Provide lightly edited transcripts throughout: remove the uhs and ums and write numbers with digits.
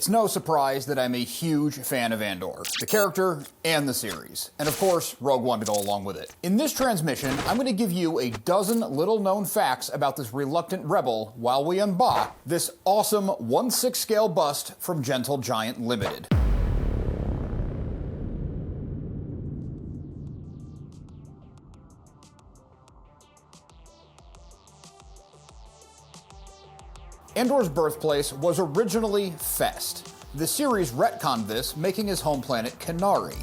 It's no surprise that I'm a huge fan of Andor, the character and the series, and of course, Rogue One to go along with it. In this transmission, I'm going to give you a dozen little-known facts about this reluctant rebel while we unbox this awesome 1/6 scale bust from Gentle Giant Limited. Andor's birthplace was originally Fest. The series retconned this, making his home planet Kenari.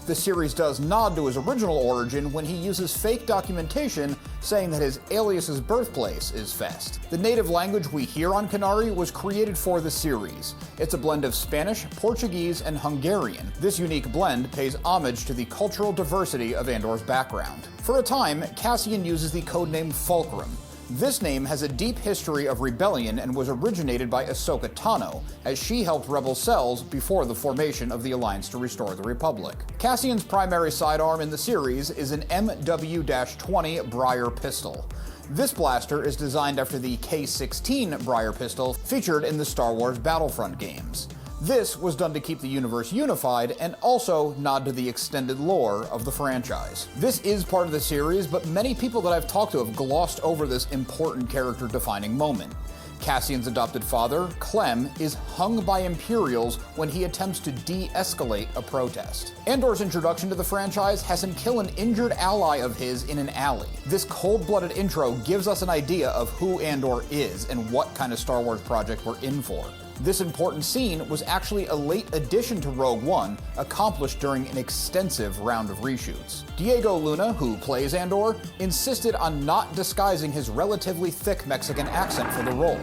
The series does nod to his original origin when he uses fake documentation saying that his alias's birthplace is Fest. The native language we hear on Kenari was created for the series. It's a blend of Spanish, Portuguese, and Hungarian. This unique blend pays homage to the cultural diversity of Andor's background. For a time, Cassian uses the codename Fulcrum. This name has a deep history of rebellion and was originated by Ahsoka Tano, as she helped rebel cells before the formation of the Alliance to restore the Republic. Cassian's primary sidearm in the series is an MW-20 Briar pistol. This blaster is designed after the K-16 Briar pistol featured in the Star Wars Battlefront games. This was done to keep the universe unified and also nod to the extended lore of the franchise. This is part of the series, but many people that I've talked to have glossed over this important character-defining moment. Cassian's adopted father, Clem, is hung by Imperials when he attempts to de-escalate a protest. Andor's introduction to the franchise has him kill an injured ally of his in an alley. This cold-blooded intro gives us an idea of who Andor is and what kind of Star Wars project we're in for. This important scene was actually a late addition to Rogue One, accomplished during an extensive round of reshoots. Diego Luna, who plays Andor, insisted on not disguising his relatively thick Mexican accent for the role.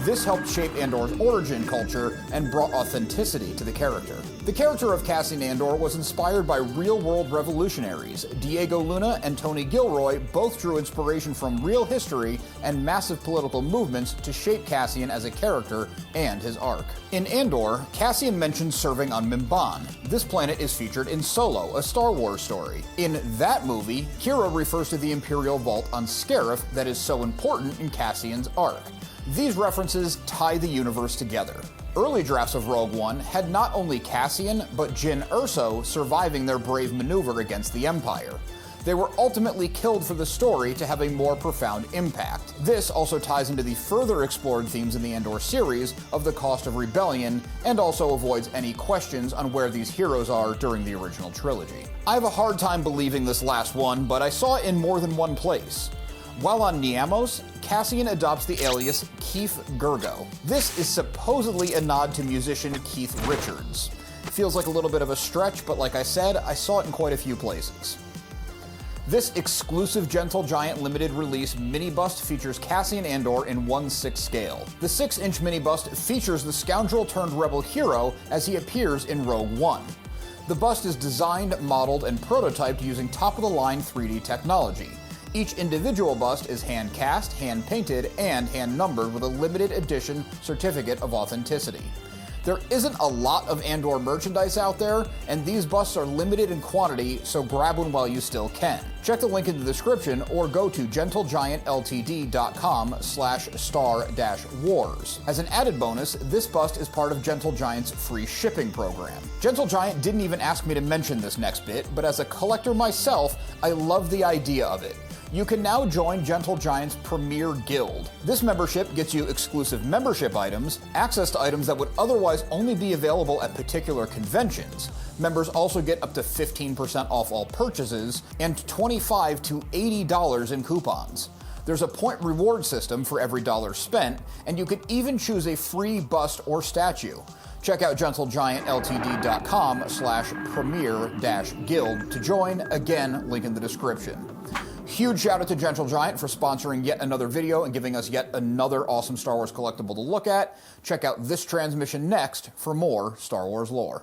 This helped shape Andor's origin culture and brought authenticity to the character. The character of Cassian Andor was inspired by real-world revolutionaries. Diego Luna and Tony Gilroy both drew inspiration from real history and massive political movements to shape Cassian as a character and his arc. In Andor, Cassian mentions serving on Mimban. This planet is featured in Solo, a Star Wars story. In that movie, Kira refers to the Imperial Vault on Scarif that is so important in Cassian's arc. These references tie the universe together. Early drafts of Rogue One had not only Cassian, but Jyn Erso surviving their brave maneuver against the Empire. They were ultimately killed for the story to have a more profound impact. This also ties into the further explored themes in the Andor series of the cost of rebellion, and also avoids any questions on where these heroes are during the original trilogy. I have a hard time believing this last one, but I saw it in more than one place. While on Niamos, Cassian adopts the alias Keith Gergo. This is supposedly a nod to musician Keith Richards. Feels like a little bit of a stretch, but like I said, I saw it in quite a few places. This exclusive Gentle Giant limited release mini bust features Cassian Andor in 1/6 scale. The 6-inch mini bust features the scoundrel-turned-rebel hero as he appears in Rogue One. The bust is designed, modeled, and prototyped using top-of-the-line 3D technology. Each individual bust is hand-cast, hand-painted, and hand-numbered with a limited edition certificate of authenticity. There isn't a lot of Andor merchandise out there, and these busts are limited in quantity, so grab one while you still can. Check the link in the description or go to gentlegiantltd.com/star-wars. As an added bonus, this bust is part of Gentle Giant's free shipping program. Gentle Giant didn't even ask me to mention this next bit, but as a collector myself, I love the idea of it. You can now join Gentle Giant's Premier Guild. This membership gets you exclusive membership items, access to items that would otherwise only be available at particular conventions. Members also get up to 15% off all purchases, and $25 to $80 in coupons. There's a point reward system for every dollar spent, and you can even choose a free bust or statue. Check out gentlegiantltd.com/premier-guild to join. Again, link in the description. Huge shout out to Gentle Giant for sponsoring yet another video and giving us yet another awesome Star Wars collectible to look at. Check out this transmission next for more Star Wars lore.